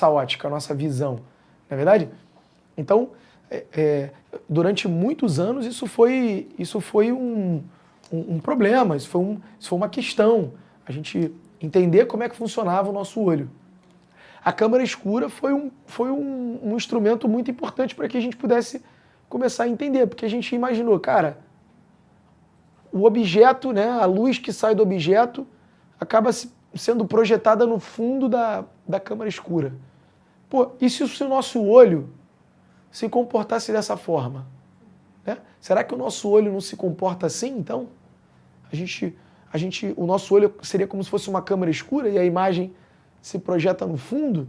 ótica, a nossa visão, não é verdade? Então, durante muitos anos isso foi um problema, isso foi uma questão, a gente entender como é que funcionava o nosso olho. A câmara escura foi um instrumento muito importante para que a gente pudesse começar a entender, porque a gente imaginou, cara, o objeto, né, a luz que sai do objeto acaba sendo projetada no fundo da câmara escura. Pô, e se o nosso olho se comportasse dessa forma? Né? Será que o nosso olho não se comporta assim, então? O nosso olho seria como se fosse uma câmara escura e a imagem se projeta no fundo?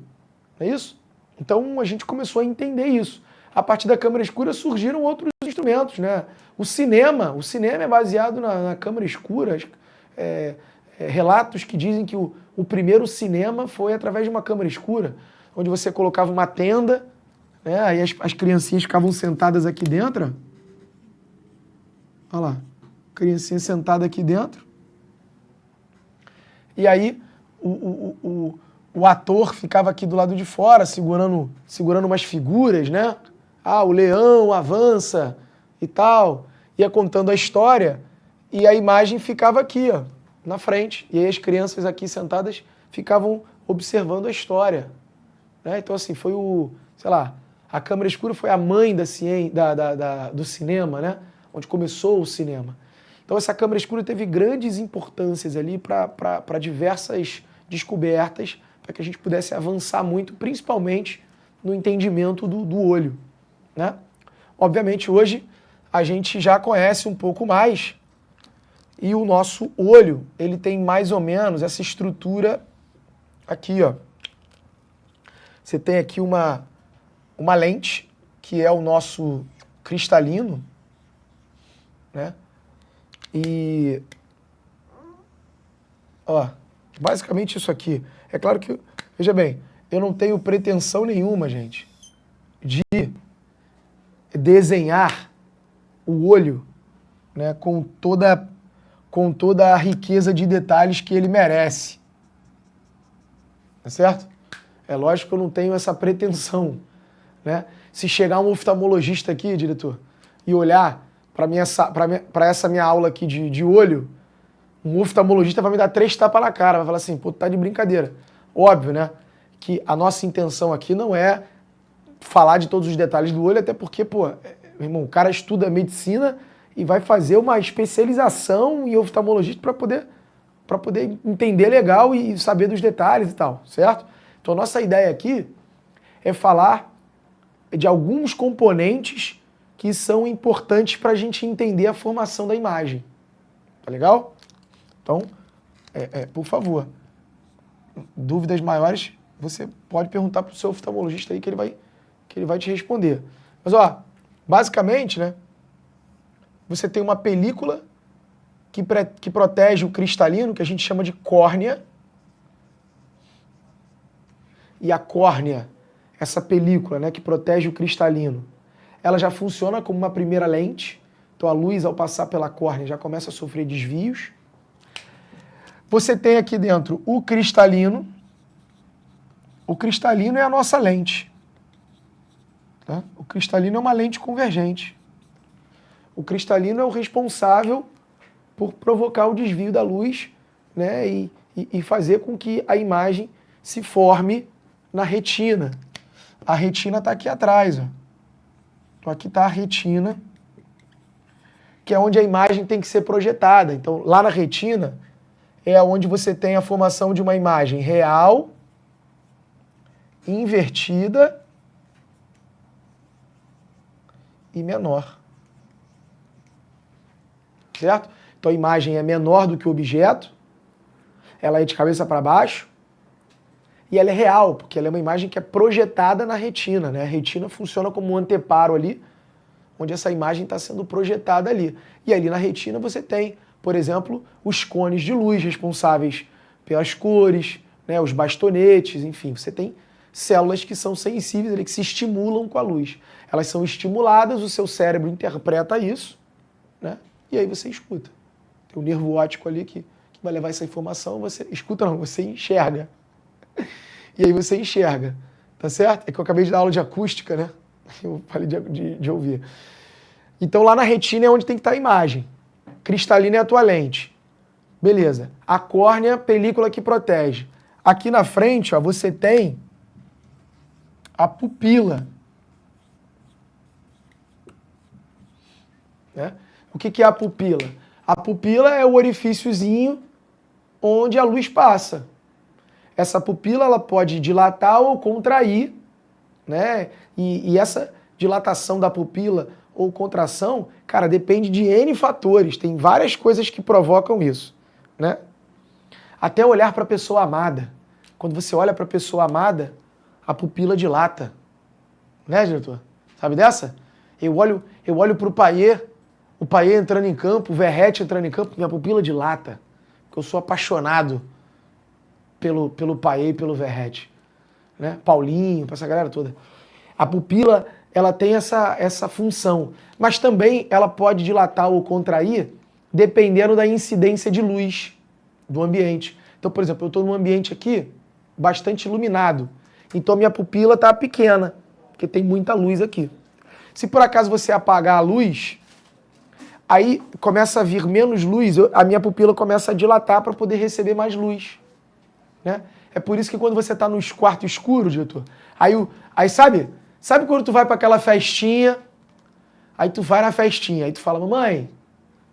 Não é isso? Então a gente começou a entender isso. A partir da câmara escura surgiram outros instrumentos, né? O cinema é baseado na câmara escura. Relatos que dizem que o primeiro cinema foi através de uma câmara escura, onde você colocava uma tenda, né? Aí as criancinhas ficavam sentadas aqui dentro. Olha lá, criancinha sentada aqui dentro. E aí o ator ficava aqui do lado de fora, segurando umas figuras, né? Ah, o leão avança e tal. Ia contando a história e a imagem ficava aqui, ó, na frente. E aí as crianças aqui sentadas ficavam observando a história. Né? Então, assim, foi a câmara escura foi a mãe do cinema, né? Onde começou o cinema. Então, essa câmara escura teve grandes importâncias ali para diversas descobertas, para que a gente pudesse avançar muito, principalmente no entendimento do olho. Né? Obviamente, hoje, a gente já conhece um pouco mais e o nosso olho, ele tem mais ou menos essa estrutura aqui, ó. Você tem aqui uma lente, que é o nosso cristalino, né? E, ó, basicamente isso aqui. É claro que, veja bem, eu não tenho pretensão nenhuma, gente, de desenhar o olho, né, com toda a riqueza de detalhes que ele merece. Tá certo? É lógico que eu não tenho essa pretensão, né? Se chegar um oftalmologista aqui, diretor, e olhar para essa minha aula aqui de olho, um oftalmologista vai me dar 3 tapas na cara, vai falar assim, pô, tá de brincadeira. Óbvio, né? Que a nossa intenção aqui não é falar de todos os detalhes do olho, até porque, pô, meu irmão, o cara estuda medicina e vai fazer uma especialização em oftalmologista para poder entender legal e saber dos detalhes e tal, certo? Então, a nossa ideia aqui é falar de alguns componentes que são importantes para a gente entender a formação da imagem. Tá legal? Então, por favor, dúvidas maiores, você pode perguntar para o seu oftalmologista aí que ele vai te responder. Mas, ó, basicamente, né, você tem uma película que protege o cristalino, que a gente chama de córnea. E a córnea, essa película, né, que protege o cristalino, ela já funciona como uma primeira lente. Então a luz, ao passar pela córnea, já começa a sofrer desvios. Você tem aqui dentro o cristalino. O cristalino é a nossa lente. Tá? O cristalino é uma lente convergente. O cristalino é o responsável por provocar o desvio da luz, né, e fazer com que a imagem se forme na retina. A retina está aqui atrás, ó. Então aqui está a retina, que é onde a imagem tem que ser projetada. Então lá na retina é onde você tem a formação de uma imagem real, invertida e menor. Certo? Então a imagem é menor do que o objeto, ela é de cabeça para baixo, e ela é real, porque ela é uma imagem que é projetada na retina, né? A retina funciona como um anteparo ali, onde essa imagem está sendo projetada ali. E ali na retina você tem, por exemplo, os cones de luz responsáveis pelas cores, né? Os bastonetes, enfim, você tem células que são sensíveis, ali, que se estimulam com a luz. Elas são estimuladas, o seu cérebro interpreta isso, né? E aí você escuta. Tem um nervo óptico ali que vai levar essa informação, você escuta não, você enxerga. E aí você enxerga. Tá certo? É que eu acabei de dar aula de acústica, né? Eu falei de ouvir. Então lá na retina é onde tem que estar a imagem. Cristalina é a tua lente. Beleza. A córnea, película que protege. Aqui na frente, ó, você tem a pupila. Né? O que é a pupila? A pupila é o orifíciozinho onde a luz passa. Essa pupila ela pode dilatar ou contrair, né? E essa dilatação da pupila ou contração, cara, depende de N fatores. Tem várias coisas que provocam isso, né? Até olhar para a pessoa amada. Quando você olha para a pessoa amada, a pupila dilata. Né, diretor? Sabe dessa? Eu olho para o Payet entrando em campo, o Verratti entrando em campo, minha pupila dilata. Porque eu sou apaixonado pelo Payet e pelo Verratti. Né? Paulinho, para essa galera toda. A pupila, ela tem essa função. Mas também ela pode dilatar ou contrair dependendo da incidência de luz do ambiente. Então, por exemplo, eu estou num ambiente aqui bastante iluminado. Então, minha pupila está pequena, porque tem muita luz aqui. Se por acaso você apagar a luz, aí começa a vir menos luz, a minha pupila começa a dilatar para poder receber mais luz. Né? É por isso que quando você está no quarto escuro, diretor, aí sabe quando tu vai para aquela festinha, aí tu vai na festinha, aí tu fala, mamãe,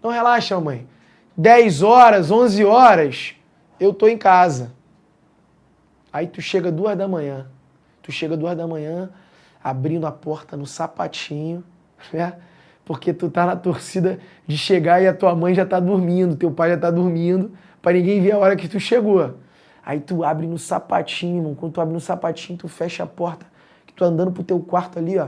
não relaxa, mamãe, 10 horas, 11 horas, eu tô em casa. Aí tu chega 2 da manhã, abrindo a porta no sapatinho, né? Porque tu tá na torcida de chegar e a tua mãe já tá dormindo, teu pai já tá dormindo, pra ninguém ver a hora que tu chegou. Aí tu abre no sapatinho, irmão. Quando tu abre no sapatinho, tu fecha a porta, que tu andando pro teu quarto ali, ó.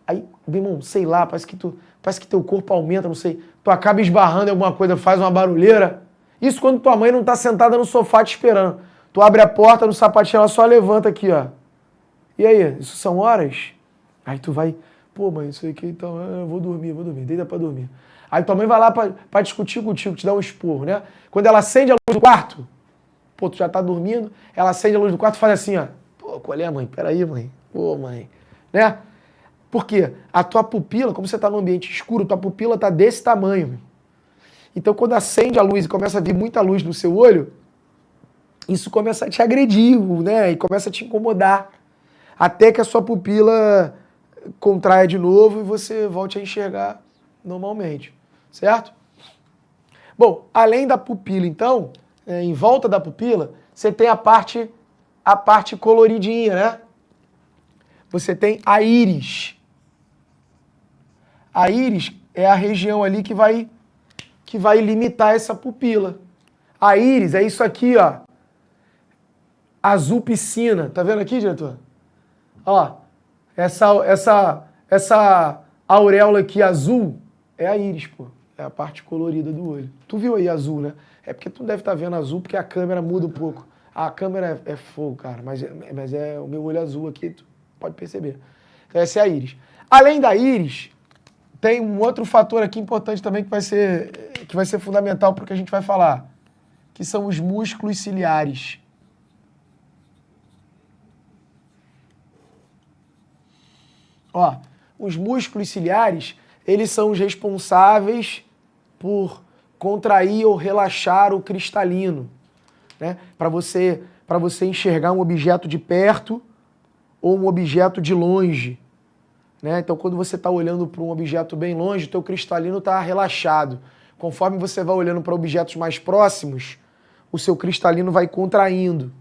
Aí, meu irmão, sei lá, parece que teu corpo aumenta, não sei. Tu acaba esbarrando em alguma coisa, faz uma barulheira. Isso quando tua mãe não tá sentada no sofá te esperando. Tu abre a porta no sapatinho, ela só levanta aqui, ó. E aí, isso são horas? Aí tu vai, pô, mãe, isso aqui, então, eu vou dormir, deita pra dormir. Aí tua mãe vai lá pra discutir contigo, te dar um esporro, né? Quando ela acende a luz do quarto, pô, tu já tá dormindo, ela acende a luz do quarto e faz assim, ó. Pô, qual é, mãe? Peraí, mãe. Pô, mãe. Né? Por quê? A tua pupila, como você tá num ambiente escuro, tua pupila tá desse tamanho. Meu. Então, quando acende a luz e começa a vir muita luz no seu olho, isso começa a te agredir, né? E começa a te incomodar. Até que a sua pupila contraia de novo e você volte a enxergar normalmente. Certo? Bom, além da pupila, então, em volta da pupila, você tem a parte coloridinha, né? Você tem a íris. A íris é a região ali que vai limitar essa pupila. A íris é isso aqui, ó. Azul piscina. Tá vendo aqui, diretor? Ó, essa auréola aqui azul é a íris, pô. É a parte colorida do olho. Tu viu aí azul, né? É porque tu deve estar vendo azul porque a câmera muda um pouco. A câmera é fogo, cara, mas é o meu olho azul aqui, tu pode perceber. Então essa é a íris. Além da íris, tem um outro fator aqui importante também que vai ser fundamental para o que a gente vai falar, que são os músculos ciliares. Ó, os músculos ciliares, eles são os responsáveis por contrair ou relaxar o cristalino, né? Para você enxergar um objeto de perto ou um objeto de longe, né? Então, quando você está olhando para um objeto bem longe, o teu cristalino está relaxado. Conforme você vai olhando para objetos mais próximos, o seu cristalino vai contraindo.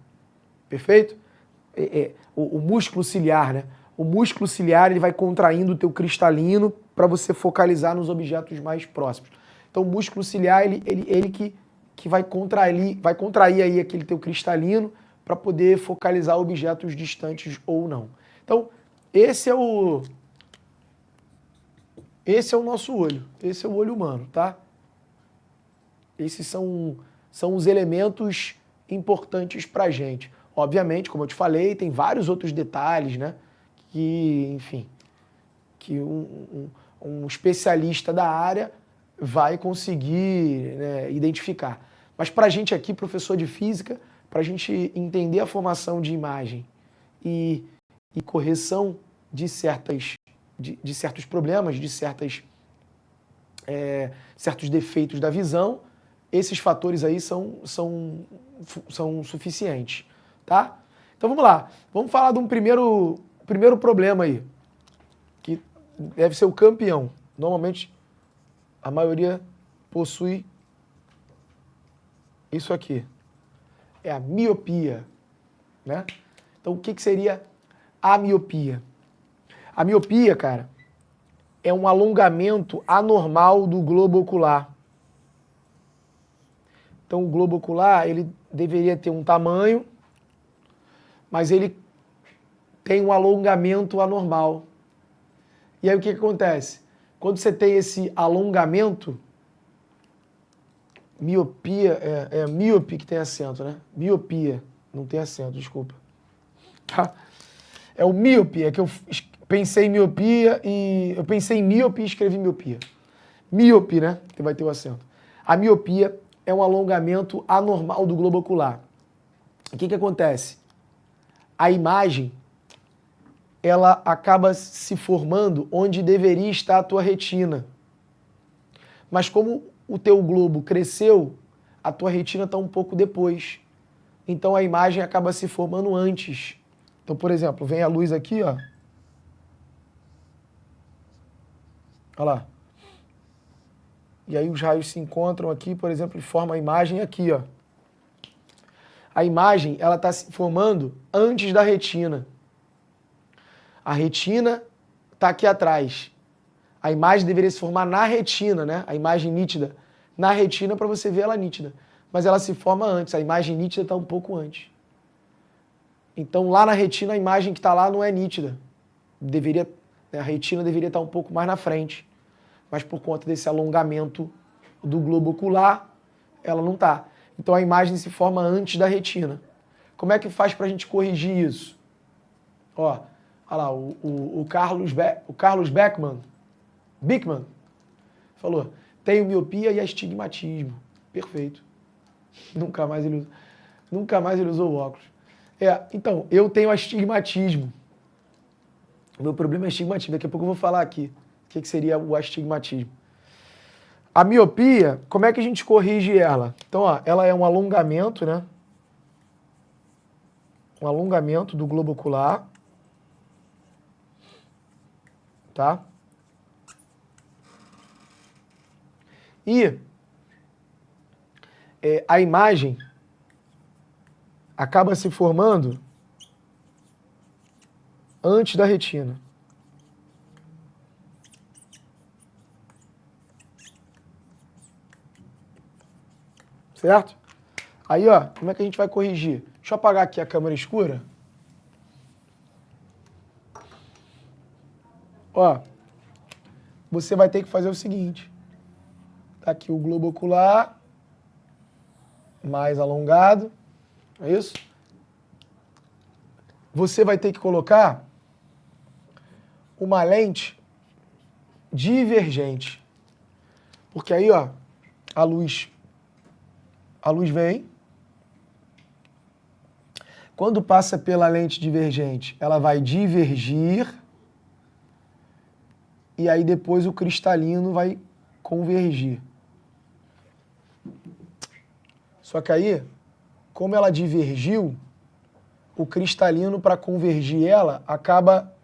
Perfeito? O músculo ciliar, né? O músculo ciliar ele vai contraindo o teu cristalino para você focalizar nos objetos mais próximos. Então, o músculo ciliar, ele que vai contrair aí aquele teu cristalino para poder focalizar objetos distantes ou não. Então, esse é o nosso olho. Esse é o olho humano, tá? Esses são os elementos importantes para a gente. Obviamente, como eu te falei, tem vários outros detalhes, né? Que, enfim, que um especialista da área vai conseguir, né, identificar. Mas para a gente aqui, professor de física, para a gente entender a formação de imagem e correção de certos problemas, de certos defeitos da visão, esses fatores aí são suficientes, tá? Então vamos lá, vamos falar de um primeiro problema aí, que deve ser o campeão. Normalmente a maioria possui isso aqui, é a miopia, né? Então o que seria a miopia? A miopia, cara, é um alongamento anormal do globo ocular. Então o globo ocular, ele deveria ter um tamanho, mas ele tem um alongamento anormal. E aí o que acontece? Quando você tem esse alongamento, miopia, é míope que tem acento, né? Miopia, não tem acento, desculpa. Tá? É o míope, é que eu pensei em miopia e eu pensei em míope e escrevi miopia. Míope, né? Que vai ter o acento. A miopia é um alongamento anormal do globo ocular. O que acontece? A imagem, ela acaba se formando onde deveria estar a tua retina. Mas como o teu globo cresceu, a tua retina está um pouco depois. Então a imagem acaba se formando antes. Então, por exemplo, vem a luz aqui, ó. Olha lá. E aí os raios se encontram aqui, por exemplo, e formam a imagem aqui, ó. A imagem, ela está se formando antes da retina. A retina está aqui atrás. A imagem deveria se formar na retina, né? A imagem nítida. Na retina para você ver ela nítida. Mas ela se forma antes. A imagem nítida está um pouco antes. Então lá na retina a imagem que está lá não é nítida. A retina deveria estar um pouco mais na frente. Mas por conta desse alongamento do globo ocular, ela não está. Então a imagem se forma antes da retina. Como é que faz para a gente corrigir isso? Ó, olha lá, o Carlos Beckman falou, tenho miopia e astigmatismo. Perfeito. Nunca mais ele usou óculos. Então, eu tenho astigmatismo. O meu problema é astigmatismo. Daqui a pouco eu vou falar aqui o que seria o astigmatismo. A miopia, como é que a gente corrige ela? Então, ó, ela é um alongamento, né? Um alongamento do globo ocular. Tá? E a imagem acaba se formando antes da retina. Certo? Aí, ó, como é que a gente vai corrigir? Deixa eu apagar aqui a câmera escura. Ó, você vai ter que fazer o seguinte. Tá aqui o globo ocular, mais alongado, é isso? Você vai ter que colocar uma lente divergente. Porque aí, ó, a luz vem. Quando passa pela lente divergente, ela vai divergir. E aí depois o cristalino vai convergir. Só que aí, como ela divergiu, o cristalino, para convergir ela, acaba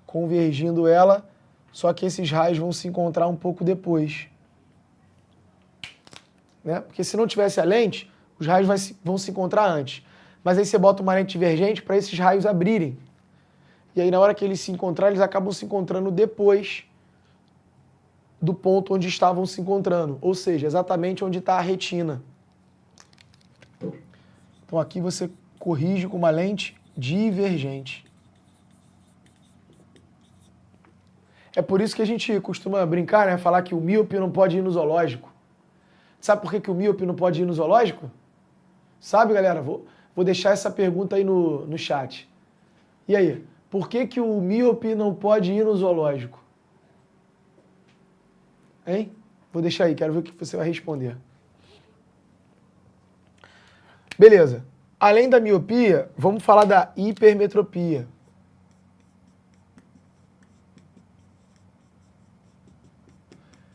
convergindo ela, só que esses raios vão se encontrar um pouco depois. Né? Porque se não tivesse a lente, os raios vão se encontrar antes. Mas aí você bota uma lente divergente para esses raios abrirem. E aí na hora que eles se encontrarem, eles acabam se encontrando depois do ponto onde estavam se encontrando. Ou seja, exatamente onde está a retina. Então aqui você corrige com uma lente divergente. É por isso que a gente costuma brincar, né? Falar que o míope não pode ir no zoológico. Sabe por que o míope não pode ir no zoológico? Sabe, galera? Vou deixar essa pergunta aí no chat. E aí? Por que o míope não pode ir no zoológico? Hein? Vou deixar aí, quero ver o que você vai responder. Beleza. Além da miopia, vamos falar da hipermetropia.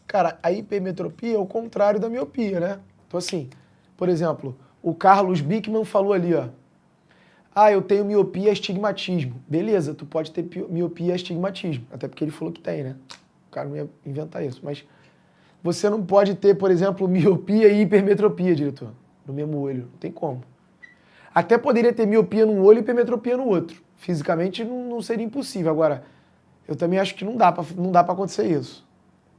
Cara, a hipermetropia é o contrário da miopia, né? Então assim, por exemplo, o Carlos Bickman falou ali, ó. Ah, eu tenho miopia e astigmatismo. Beleza, tu pode ter miopia e astigmatismo. Até porque ele falou que tem, né? O cara não ia inventar isso. Mas você não pode ter, por exemplo, miopia e hipermetropia, diretor, no mesmo olho. Não tem como. Até poderia ter miopia num olho e hipermetropia no outro. Fisicamente não seria impossível. Agora, eu também acho que não dá pra acontecer isso.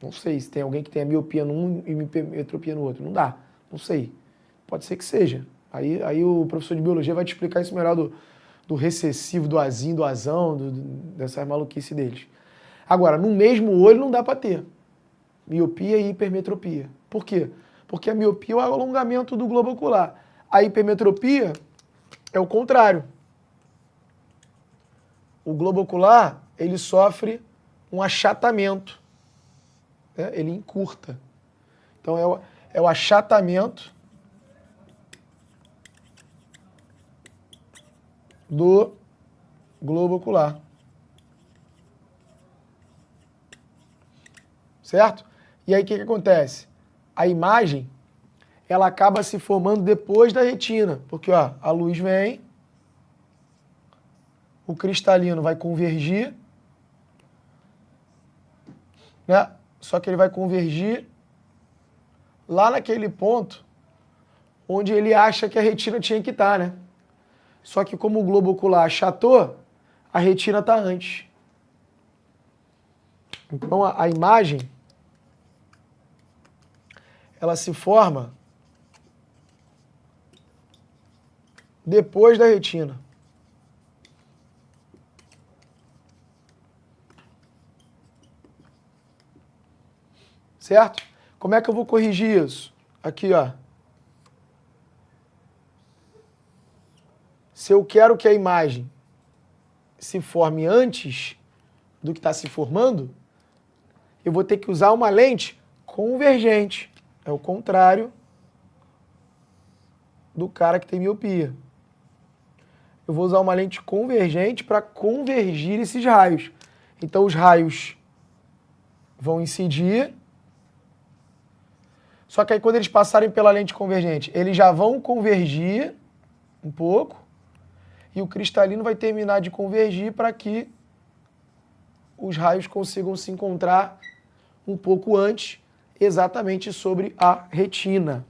Não sei se tem alguém que tenha miopia num e hipermetropia no outro. Não dá. Não sei. Pode ser que seja. Aí o professor de biologia vai te explicar isso melhor do recessivo, do azinho, do azão, dessas maluquice deles. Agora, no mesmo olho não dá para ter miopia e hipermetropia. Por quê? Porque a miopia é o alongamento do globo ocular. A hipermetropia é o contrário. O globo ocular, ele sofre um achatamento. Né? Ele encurta. Então é o achatamento do globo ocular. Certo? E aí o que acontece? A imagem, ela acaba se formando depois da retina, porque ó, a luz vem, o cristalino vai convergir, né? Só que ele vai convergir lá naquele ponto onde ele acha que a retina tinha que estar, né? Só que como o globo ocular achatou, a retina está antes. Então a imagem, ela se forma depois da retina. Certo? Como é que eu vou corrigir isso? Aqui, ó. Se eu quero que a imagem se forme antes do que está se formando, eu vou ter que usar uma lente convergente. É o contrário do cara que tem miopia. Eu vou usar uma lente convergente para convergir esses raios. Então os raios vão incidir, só que aí quando eles passarem pela lente convergente, eles já vão convergir um pouco, e o cristalino vai terminar de convergir para que os raios consigam se encontrar um pouco antes, exatamente sobre a retina.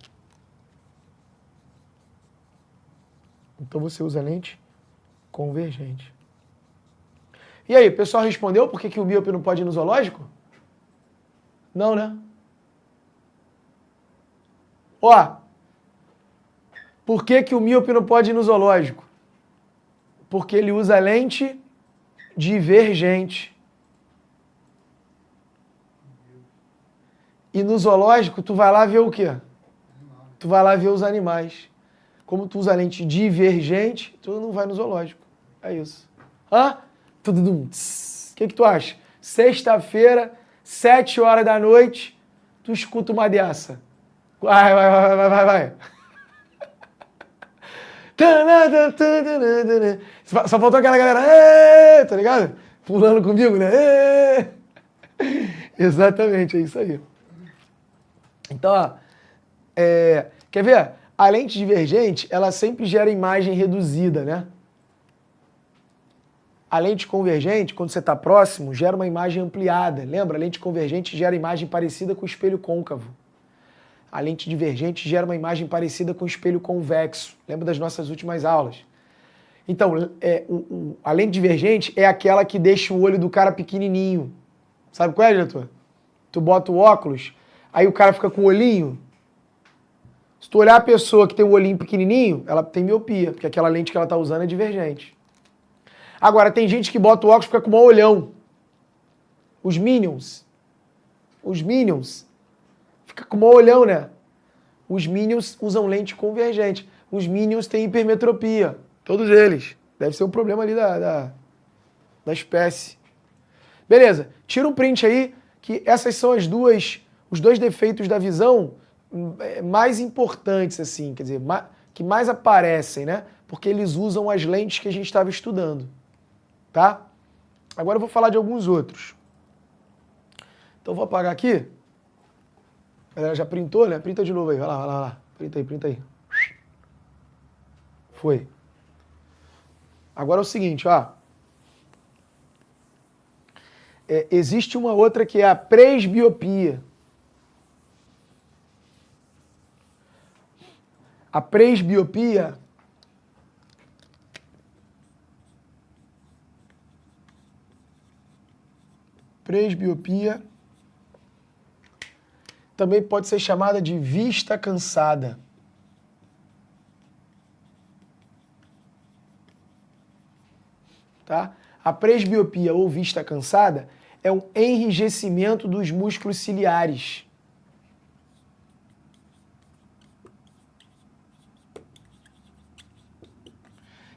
Então você usa lente convergente. E aí, o pessoal respondeu por que o míope não pode ir no zoológico? Não, né? Ó, por que o míope não pode ir no zoológico? Porque ele usa lente divergente. E no zoológico, tu vai lá ver o quê? Tu vai lá ver os animais. Como tu usa lente divergente, tu não vai no zoológico. É isso. Hã? Tudum. O que tu acha? Sexta-feira, 7 horas da noite, tu escuta uma dessa. Vai. Só faltou aquela galera, tá ligado? Pulando comigo, né? Exatamente, é isso aí. Então, ó, quer ver? A lente divergente, ela sempre gera imagem reduzida, né? A lente convergente, quando você está próximo, gera uma imagem ampliada. Lembra? A lente convergente gera imagem parecida com o espelho côncavo. A lente divergente gera uma imagem parecida com o espelho convexo. Lembra das nossas últimas aulas? Então, a lente divergente é aquela que deixa o olho do cara pequenininho. Sabe qual é, diretor? Tu bota o óculos, aí o cara fica com o olhinho. Se tu olhar a pessoa que tem o olhinho pequenininho, ela tem miopia, porque aquela lente que ela tá usando é divergente. Agora, tem gente que bota o óculos e fica com o maior olhão. Os Minions. Fica com o maior olhão, né? Os Minions usam lente convergente. Os Minions têm hipermetropia. Todos eles. Deve ser um problema ali da espécie. Beleza. Tira um print aí, que essas são os dois defeitos da visão mais importantes, assim, quer dizer, que mais aparecem, né? porque eles usam as lentes que a gente estava estudando, tá? Agora eu vou falar de alguns outros. Então eu vou apagar aqui. A galera já printou, né? Printa de novo aí, vai lá, vai lá, vai lá. Printa aí, printa aí. Foi. Agora é o seguinte, ó. Existe uma outra que é a presbiopia. A presbiopia também pode ser chamada de vista cansada. Tá? A presbiopia ou vista cansada é um enrijecimento dos músculos ciliares.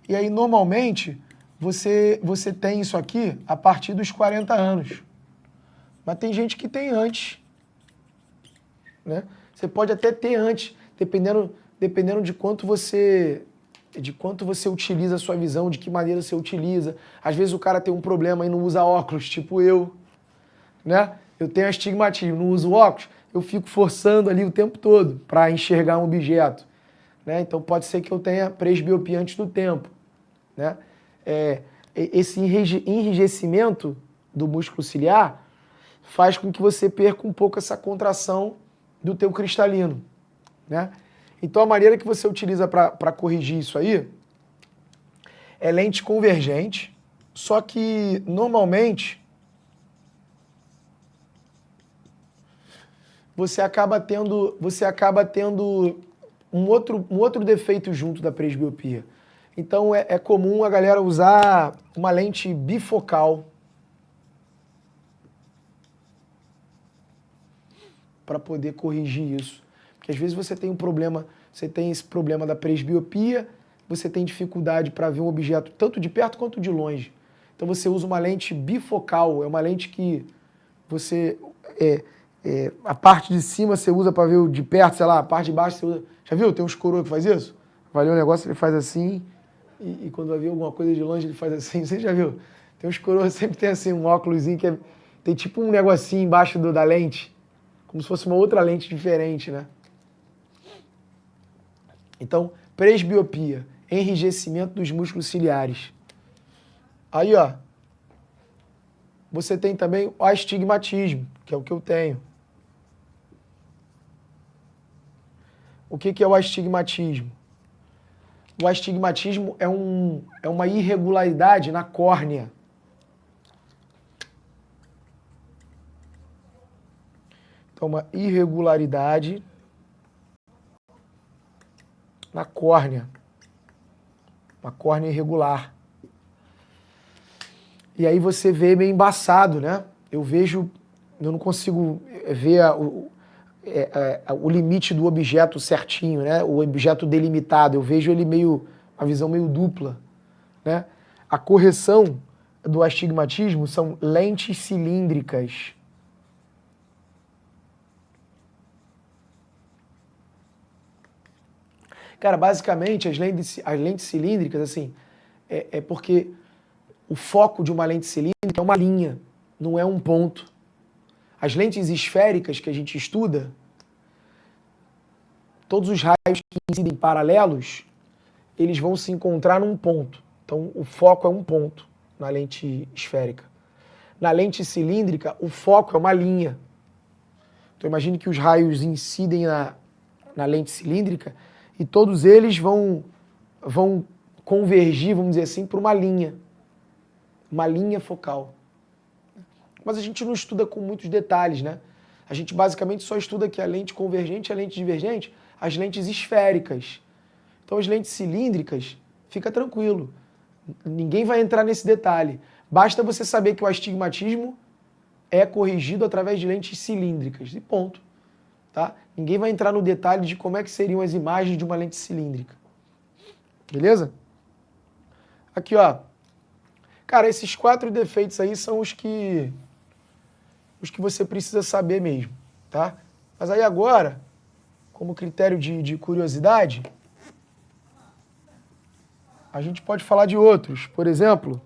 E aí, normalmente, você tem isso aqui a partir dos 40 anos. Mas tem gente que tem antes. Né? Você pode até ter antes, dependendo de quanto você utiliza a sua visão, de que maneira você utiliza. Às vezes o cara tem um problema e não usa óculos, tipo eu. Né? Eu tenho astigmatismo, não uso óculos, eu fico forçando ali o tempo todo para enxergar um objeto. Né? Então pode ser que eu tenha presbiopia antes do tempo. Né? Esse enrijecimento do músculo ciliar faz com que você perca um pouco essa contração do teu cristalino. Né? Então a maneira que você utiliza para corrigir isso aí é lente convergente, só que normalmente você acaba tendo um outro defeito junto da presbiopia. Então é comum a galera usar uma lente bifocal para poder corrigir isso. Porque às vezes você tem esse problema da presbiopia, você tem dificuldade para ver um objeto tanto de perto quanto de longe. Então você usa uma lente bifocal, é uma lente que você a parte de cima você usa para ver o de perto, sei lá, a parte de baixo você usa. Já viu? Tem uns coroas que faz isso? Vai ler um negócio, ele faz assim, e quando vai ver alguma coisa de longe, ele faz assim. Você já viu? Tem uns coroas, sempre tem assim um óculosinho que tem tipo um negocinho embaixo da lente, como se fosse uma outra lente diferente, né? Então, presbiopia, enrijecimento dos músculos ciliares. Aí, ó, você tem também o astigmatismo, que é o que eu tenho. O que é o astigmatismo? O astigmatismo é uma irregularidade na córnea. Então, uma irregularidade na córnea. Uma córnea irregular. E aí você vê meio embaçado, né? Eu não consigo ver o limite do objeto certinho, né? O objeto delimitado. Eu vejo ele a visão meio dupla, né? A correção do astigmatismo são lentes cilíndricas. Cara, basicamente, as lentes cilíndricas, assim, é porque o foco de uma lente cilíndrica é uma linha, não é um ponto. As lentes esféricas que a gente estuda, todos os raios que incidem paralelos, eles vão se encontrar num ponto. Então, o foco é um ponto na lente esférica. Na lente cilíndrica, o foco é uma linha. Então, imagine que os raios incidem na lente cilíndrica e todos eles vão convergir, vamos dizer assim, para uma linha focal. Mas a gente não estuda com muitos detalhes, né? A gente basicamente só estuda aqui a lente convergente, a lente divergente, as lentes esféricas. Então as lentes cilíndricas, fica tranquilo. Ninguém vai entrar nesse detalhe. Basta você saber que o astigmatismo é corrigido através de lentes cilíndricas. E ponto. Tá? Ninguém vai entrar no detalhe de como é que seriam as imagens de uma lente cilíndrica. Beleza? Aqui, ó. Cara, esses 4 defeitos aí são os que você precisa saber mesmo, tá? Mas aí agora, como critério de curiosidade, A gente pode falar de outros. Por exemplo,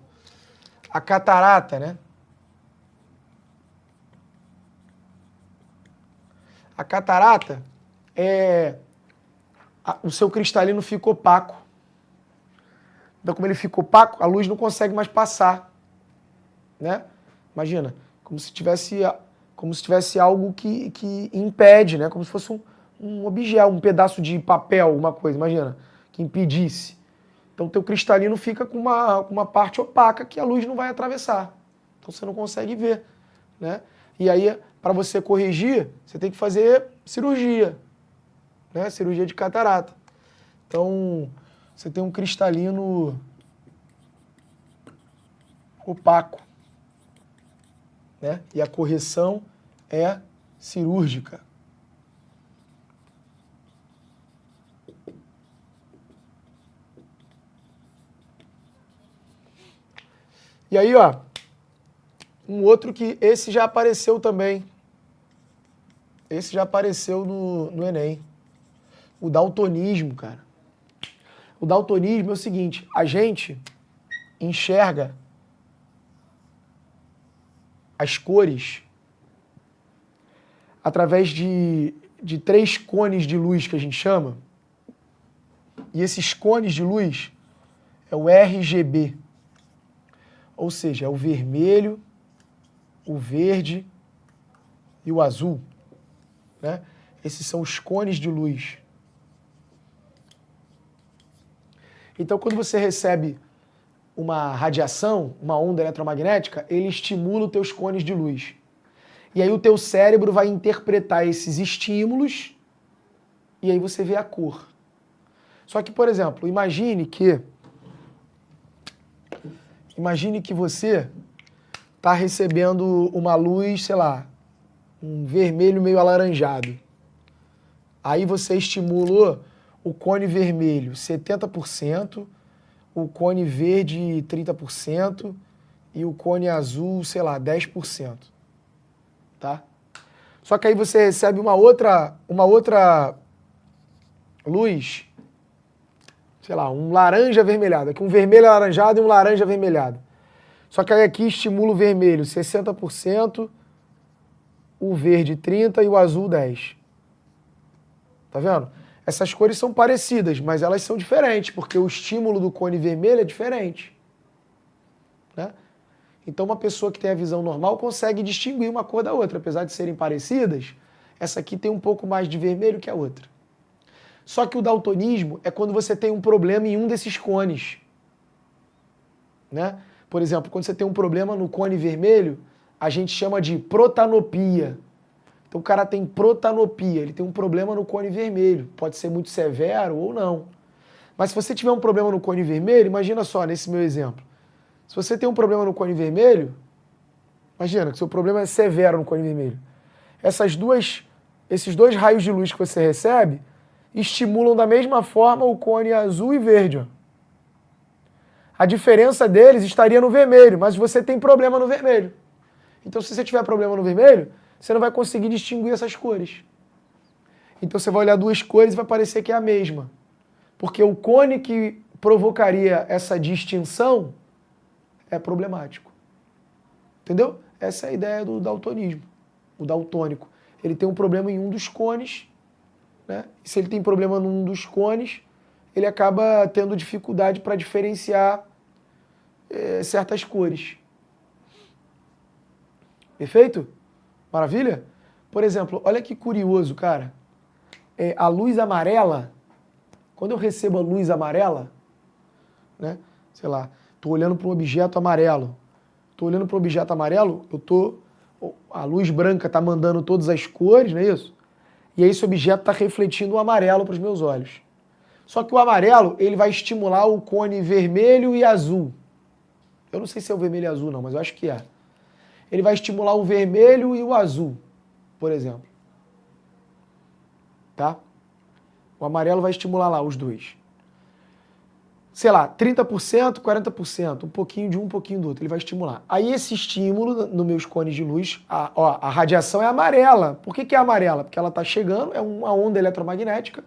a catarata, né? A catarata o seu cristalino fica opaco. Então, como ele fica opaco, a luz não consegue mais passar, né? Imagina, como se tivesse algo que impede, né? Como se fosse um objeto, um pedaço de papel, uma coisa, imagina, que impedisse. Então, o teu cristalino fica com uma parte opaca que a luz não vai atravessar. Então, você não consegue ver, né? E aí, para você corrigir, você tem que fazer cirurgia, né? Cirurgia de catarata. Então, você tem um cristalino opaco, né? E a correção é cirúrgica. E aí, ó, um outro que esse já apareceu também. Esse já apareceu no Enem. O daltonismo, cara. O daltonismo é o seguinte, a gente enxerga as cores através de 3 cones de luz que a gente chama. E esses cones de luz é o RGB. Ou seja, é o vermelho, o verde e o azul, né? Esses são os cones de luz. Então, quando você recebe uma radiação, uma onda eletromagnética, ele estimula os teus cones de luz. E aí o teu cérebro vai interpretar esses estímulos e aí você vê a cor. Só que, por exemplo, imagine que você está recebendo uma luz, sei lá, um vermelho meio alaranjado. Aí você estimulou o cone vermelho 70%, o cone verde 30% e o cone azul, sei lá, 10%. Tá? Só que aí você recebe uma outra luz, sei lá, um laranja avermelhado, aqui um vermelho alaranjado e um laranja avermelhado. Só que aí aqui estimula o vermelho 60%, o verde 30% e o azul 10%. Tá vendo? Essas cores são parecidas, mas elas são diferentes, porque o estímulo do cone vermelho é diferente. Né? Então uma pessoa que tem a visão normal consegue distinguir uma cor da outra. Apesar de serem parecidas, essa aqui tem um pouco mais de vermelho que a outra. Só que o daltonismo é quando você tem um problema em um desses cones. Né? Por exemplo, quando você tem um problema no cone vermelho, a gente chama de protanopia. Então o cara tem protanopia, ele tem um problema no cone vermelho. Pode ser muito severo ou não. Mas se você tiver um problema no cone vermelho, imagina só, nesse meu exemplo. Se você tem um problema no cone vermelho, imagina que seu problema é severo no cone vermelho. Esses dois raios de luz que você recebe estimulam da mesma forma o cone azul e verde. Ó. A diferença deles estaria no vermelho, mas você tem problema no vermelho. Então, se você tiver problema no vermelho, você não vai conseguir distinguir essas cores. Então, você vai olhar duas cores e vai parecer que é a mesma. Porque o cone que provocaria essa distinção é problemático. Entendeu? Essa é a ideia do daltonismo. O daltônico. Ele tem um problema em um dos cones, né? E se ele tem problema num dos cones, ele acaba tendo dificuldade para diferenciar certas cores. Perfeito? Maravilha? Por exemplo, olha que curioso, cara. A luz amarela, quando eu recebo a luz amarela, né? Sei lá, estou olhando para um objeto amarelo. Estou olhando para um objeto amarelo, a luz branca está mandando todas as cores, não é isso? E aí esse objeto está refletindo o amarelo para os meus olhos. Só que o amarelo, ele vai estimular o cone vermelho e azul. Eu não sei se é o vermelho e azul não, mas eu acho que é. Ele vai estimular o vermelho e o azul, por exemplo. Tá? O amarelo vai estimular lá os dois. Sei lá, 30%, 40%, um pouquinho de um pouquinho do outro, ele vai estimular. Aí esse estímulo nos meus cones de luz, a radiação é amarela. Por que é amarela? Porque ela está chegando, é uma onda eletromagnética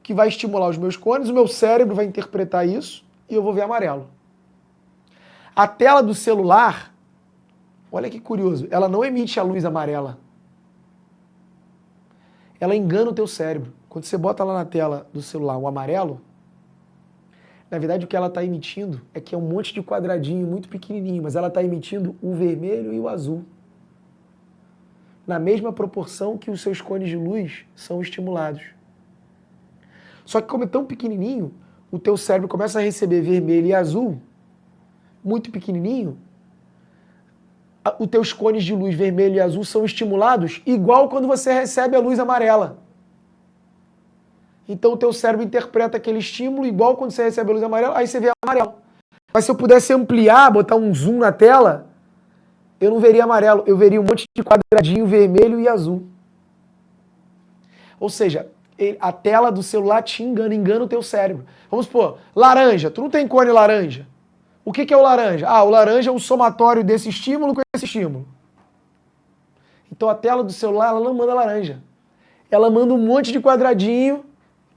que vai estimular os meus cones, o meu cérebro vai interpretar isso e eu vou ver amarelo. A tela do celular, olha que curioso, ela não emite a luz amarela. Ela engana o teu cérebro. Quando você bota lá na tela do celular o amarelo, na verdade o que ela está emitindo é que é um monte de quadradinho muito pequenininho, mas ela está emitindo o vermelho e o azul. Na mesma proporção que os seus cones de luz são estimulados. Só que como é tão pequenininho, o teu cérebro começa a receber vermelho e azul, muito pequenininho, os teus cones de luz vermelho e azul são estimulados igual quando você recebe a luz amarela. Então o teu cérebro interpreta aquele estímulo igual quando você recebe a luz amarela, aí você vê amarelo. Mas se eu pudesse ampliar, botar um zoom na tela, eu não veria amarelo, eu veria um monte de quadradinho vermelho e azul. Ou seja, a tela do celular te engana o teu cérebro. Vamos supor, laranja, tu não tem cone laranja. O que é o laranja? Ah, o laranja é o somatório desse estímulo com esse estímulo. Então a tela do celular, ela não manda laranja. Ela manda um monte de quadradinho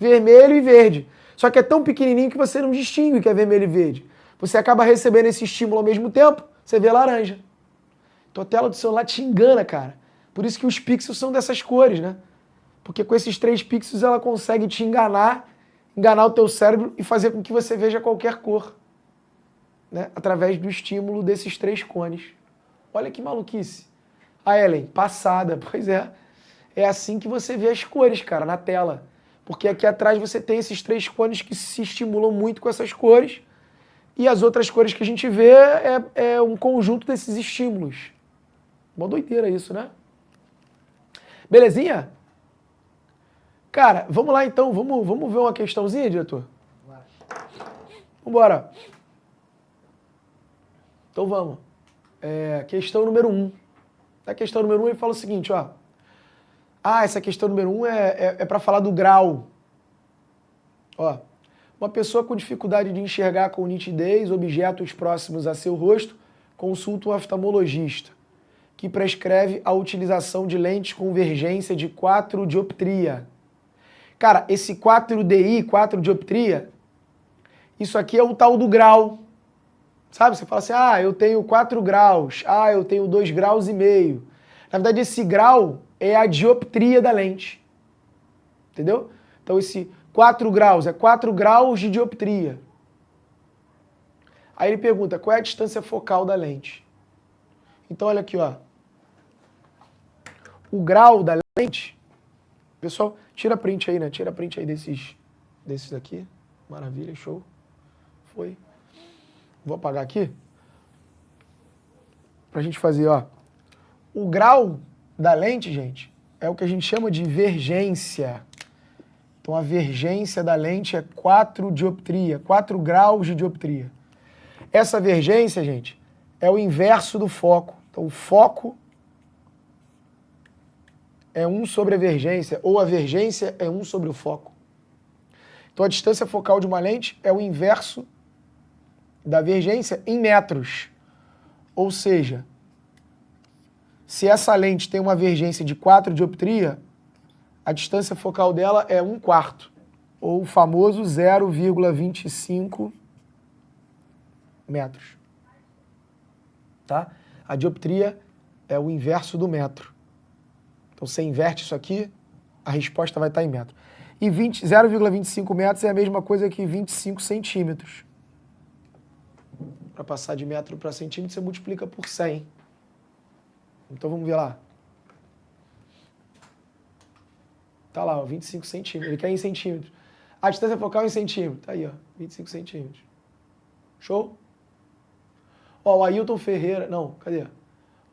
vermelho e verde. Só que é tão pequenininho que você não distingue que é vermelho e verde. Você acaba recebendo esse estímulo ao mesmo tempo, você vê laranja. Então a tela do celular te engana, cara. Por isso que os pixels são dessas cores, né? Porque com esses 3 pixels ela consegue te enganar o teu cérebro e fazer com que você veja qualquer cor, né? Através do estímulo desses 3 cones. Olha que maluquice. Ah, Ellen, passada. Pois é. É assim que você vê as cores, cara, na tela. Porque aqui atrás você tem esses 3 cones que se estimulam muito com essas cores. E as outras cores que a gente vê é um conjunto desses estímulos. Uma doideira isso, né? Belezinha? Cara, vamos lá então. Vamos ver uma questãozinha, diretor? Vambora. Então vamos. Questão número 1. Na questão número 1 ele fala o seguinte, ó. Ah, essa questão número 1 é para falar do grau. Ó. Uma pessoa com dificuldade de enxergar com nitidez objetos próximos a seu rosto consulta um oftalmologista, que prescreve a utilização de lentes com convergência de 4 dioptria. Cara, esse 4DI, 4 dioptria, isso aqui é o tal do grau. Sabe? Você fala assim, ah, eu tenho 4 graus, ah, eu tenho 2,5 graus. Na verdade, esse grau é a dioptria da lente. Entendeu? Então, esse 4 graus é 4 graus de dioptria. Aí ele pergunta, qual é a distância focal da lente? Então, olha aqui, ó. O grau da lente, pessoal, tira print aí, né? Tira print aí desses daqui. Maravilha, show. Foi. Vou apagar aqui. Pra gente fazer, ó. O grau da lente, gente, é o que a gente chama de vergência. Então, a vergência da lente é 4 dioptria, 4 graus de dioptria. Essa vergência, gente, é o inverso do foco. Então, o foco é 1 sobre a vergência, ou a vergência é 1 sobre o foco. Então, a distância focal de uma lente é o inverso da vergência em metros. Ou seja, se essa lente tem uma vergência de 4 dioptria, a distância focal dela é 1/4, ou o famoso 0,25 metros. Tá? A dioptria é o inverso do metro. Então, você inverte isso aqui, a resposta vai estar em metro. E 0,25 metros é a mesma coisa que 25 centímetros. Para passar de metro para centímetro, você multiplica por 100. Então, vamos ver lá. Tá lá, ó, 25 centímetros. Ele quer em centímetros. A distância focal é em centímetros. Tá aí, ó, 25 centímetros. Show? Ó, o Ailton Ferreira... Não, cadê?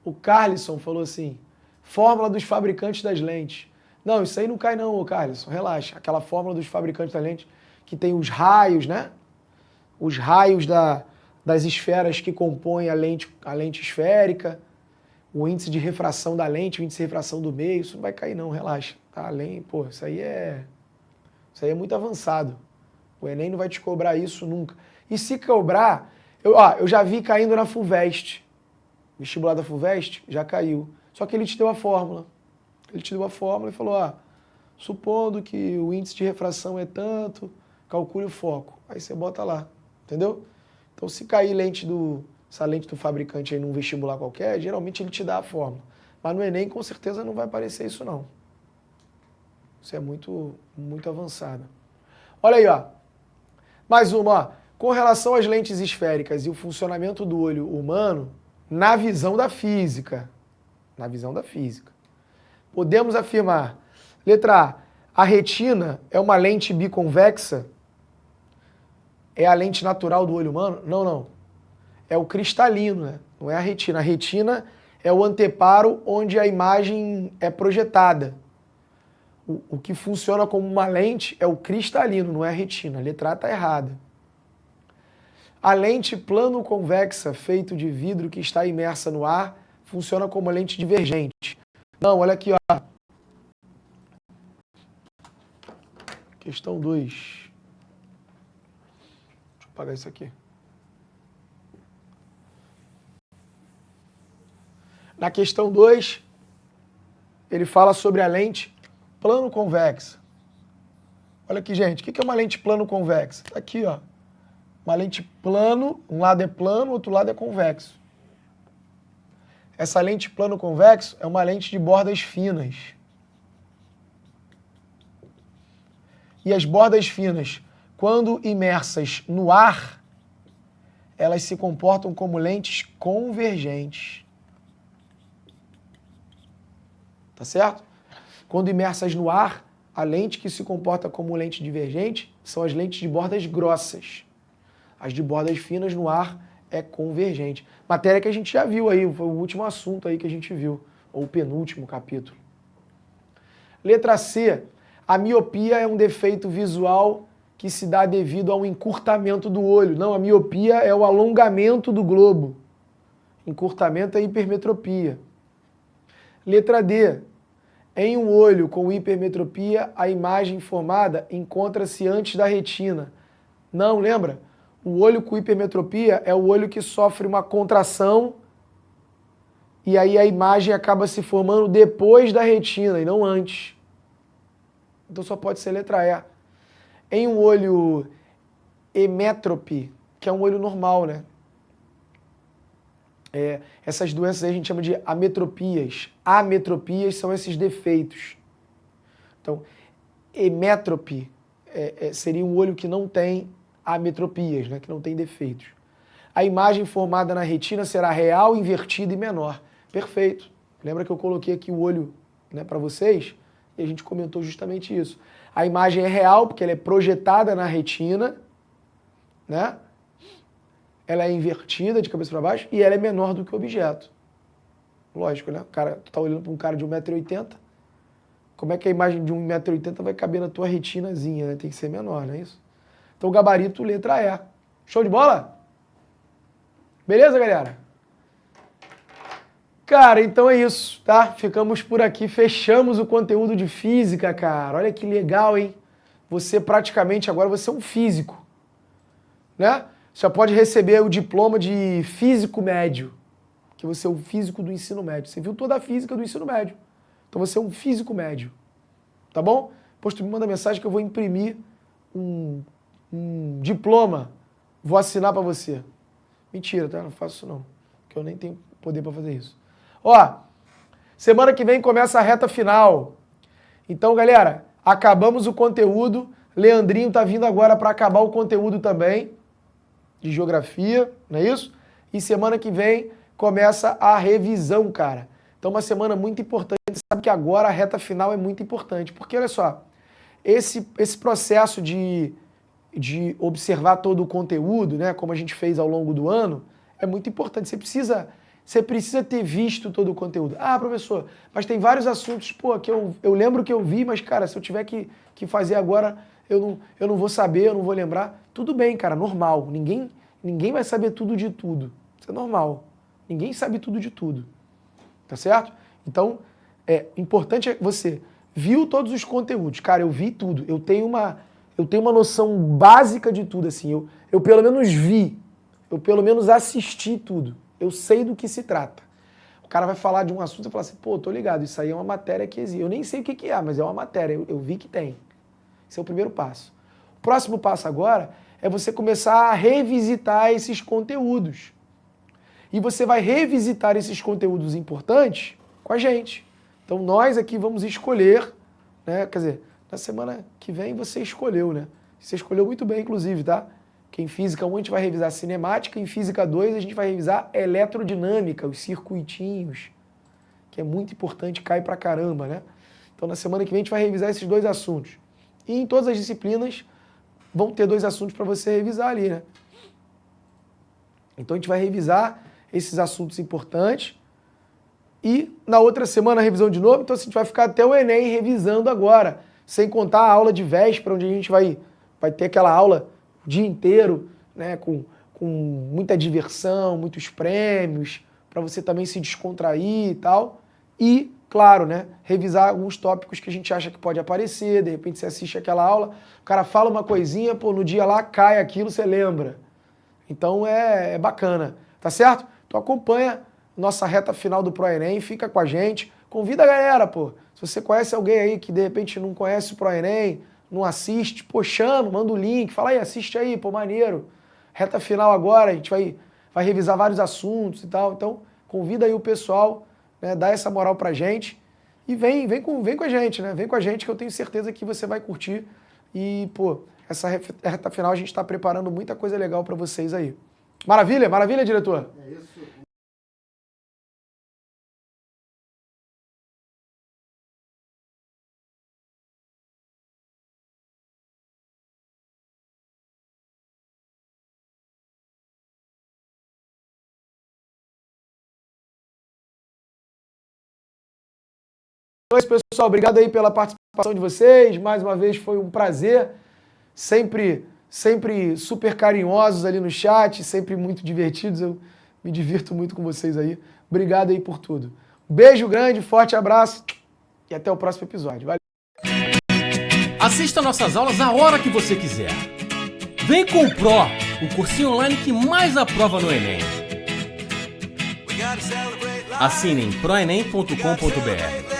O Carlisson falou assim, fórmula dos fabricantes das lentes. Não, isso aí não cai não, ô Carlisson, relaxa. Aquela fórmula dos fabricantes das lentes que tem os raios, né? Os raios das esferas que compõem a lente esférica, o índice de refração da lente, o índice de refração do meio, isso não vai cair não, relaxa. Tá? Além, pô, isso aí é muito avançado. O Enem não vai te cobrar isso nunca. E se cobrar, eu já vi caindo na FUVEST. Vestibular da FUVEST já caiu. Só que ele te deu a fórmula. Ele te deu a fórmula e falou, supondo que o índice de refração é tanto, calcule o foco. Aí você bota lá. Entendeu? Então, se cair essa lente do fabricante aí num vestibular qualquer, geralmente ele te dá a fórmula. Mas no Enem, com certeza, não vai aparecer isso, não. Isso é muito, muito avançado. Olha aí, ó. Mais uma, ó. Com relação às lentes esféricas e o funcionamento do olho humano, na visão da física. Na visão da física. Podemos afirmar. Letra A. A retina é uma lente biconvexa? É a lente natural do olho humano? Não, não. É o cristalino, né? Não é a retina. A retina é o anteparo onde a imagem é projetada. O que funciona como uma lente é o cristalino, não é a retina. A letra A está errada. A lente plano-convexa, feito de vidro que está imersa no ar, funciona como lente divergente. Não, olha aqui, ó. Questão 2. Deixa eu apagar isso aqui. Na questão 2, ele fala sobre a lente plano-convexa. Olha aqui, gente. O que é uma lente plano-convexa? Tá aqui, ó. Uma lente plano, um lado é plano, outro lado é convexo. Essa lente plano-convexo é uma lente de bordas finas. E as bordas finas, quando imersas no ar, elas se comportam como lentes convergentes. Tá certo? Quando imersas no ar, a lente que se comporta como lente divergente são as lentes de bordas grossas. As de bordas finas no ar é convergente. Matéria que a gente já viu aí, foi o último assunto aí que a gente viu, ou o penúltimo capítulo. Letra C. A miopia é um defeito visual que se dá devido ao encurtamento do olho. Não, a miopia é o alongamento do globo. Encurtamento é hipermetropia. Letra D. Em um olho com hipermetropia, a imagem formada encontra-se antes da retina. Não, lembra? O olho com hipermetropia é o olho que sofre uma contração e aí a imagem acaba se formando depois da retina e não antes. Então só pode ser letra E. Em um olho hemétrope, que é um olho normal, né? Essas doenças aí a gente chama de ametropias. Ametropias são esses defeitos. Então, hemétrope seria um olho que não tem ametropias, né? Que não tem defeitos. A imagem formada na retina será real, invertida e menor. Perfeito. Lembra que eu coloquei aqui o olho, né, para vocês? E a gente comentou justamente isso. A imagem é real porque ela é projetada na retina, né? Ela é invertida de cabeça para baixo e ela é menor do que o objeto. Lógico, né? Tu tá olhando para um cara de 1,80 m, como é que a imagem de 1,80 m vai caber na tua retinazinha, né? Tem que ser menor, não é isso? Então, gabarito, letra E. Show de bola? Beleza, galera? Cara, então é isso, tá? Ficamos por aqui, fechamos o conteúdo de física, cara. Olha que legal, hein? Você praticamente agora você é um físico, né? Você já pode receber o diploma de físico médio, que você é o físico do ensino médio. Você viu toda a física do ensino médio. Então você é um físico médio, tá bom? Depois tu me manda mensagem que eu vou imprimir um diploma, vou assinar pra você. Mentira, tá? Não faço isso não, porque eu nem tenho poder pra fazer isso. Ó, semana que vem começa a reta final. Então, galera, acabamos o conteúdo. Leandrinho tá vindo agora para acabar o conteúdo também de geografia, não é isso? E semana que vem começa a revisão, cara. Então, uma semana muito importante. Você sabe que agora a reta final é muito importante, porque olha só, esse processo de observar todo o conteúdo, né, como a gente fez ao longo do ano, é muito importante. Você precisa ter visto todo o conteúdo. Ah, professor, mas tem vários assuntos, pô, que eu lembro que eu vi, mas, cara, se eu tiver que fazer agora, eu não vou saber, eu não vou lembrar. Tudo bem, cara, normal. Ninguém vai saber tudo de tudo. Isso é normal. Ninguém sabe tudo de tudo. Tá certo? Então, importante é você viu todos os conteúdos. Cara, eu vi tudo. Eu tenho uma noção básica de tudo, assim. Eu pelo menos vi. Eu pelo menos assisti tudo. Eu sei do que se trata. O cara vai falar de um assunto e fala assim, pô, tô ligado, isso aí é uma matéria que existe. Eu nem sei o que é, mas é uma matéria, eu vi que tem. Esse é o primeiro passo. O próximo passo agora é você começar a revisitar esses conteúdos. E você vai revisitar esses conteúdos importantes com a gente. Então nós aqui vamos escolher, né? Quer dizer, na semana que vem você escolheu, né? Você escolheu muito bem, inclusive, tá? Que em Física 1 a gente vai revisar cinemática, em Física 2 a gente vai revisar eletrodinâmica, os circuitinhos, que é muito importante, cai pra caramba, né? Então na semana que vem a gente vai revisar esses 2 assuntos. E em todas as disciplinas vão ter 2 assuntos para você revisar ali, né? Então a gente vai revisar esses assuntos importantes e na outra semana a revisão de novo, então a gente vai ficar até o Enem revisando agora, sem contar a aula de véspera, onde a gente vai ter aquela aula o dia inteiro, né, com muita diversão, muitos prêmios, para você também se descontrair e tal. E, claro, né, revisar alguns tópicos que a gente acha que pode aparecer, de repente você assiste aquela aula, o cara fala uma coisinha, pô, no dia lá cai aquilo, você lembra. Então é bacana, tá certo? Então acompanha nossa reta final do ProEnem, fica com a gente, convida a galera, pô. Se você conhece alguém aí que de repente não conhece o ProEnem, não assiste, pô, chama, manda o link, fala aí, assiste aí, pô, maneiro. Reta final agora, a gente vai revisar vários assuntos e tal, então convida aí o pessoal, né, dá essa moral pra gente e vem com a gente, né? Vem com a gente que eu tenho certeza que você vai curtir e, pô, essa reta final a gente tá preparando muita coisa legal pra vocês aí. Maravilha? Maravilha, diretor? É isso. Então é isso, pessoal. Obrigado aí pela participação de vocês. Mais uma vez foi um prazer. Sempre super carinhosos ali no chat, sempre muito divertidos. Eu me divirto muito com vocês aí. Obrigado aí por tudo. Beijo grande, forte abraço e até o próximo episódio. Valeu. Assista nossas aulas a hora que você quiser. Vem com o Pro, o cursinho online que mais aprova no Enem. Assine em proenem.com.br.